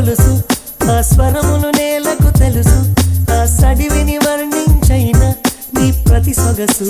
గొలుసు ఆ స్వరములు నేలకు తెలుసు ఆ సడివిని వర్ణించైన నీ ప్రతి సొగసు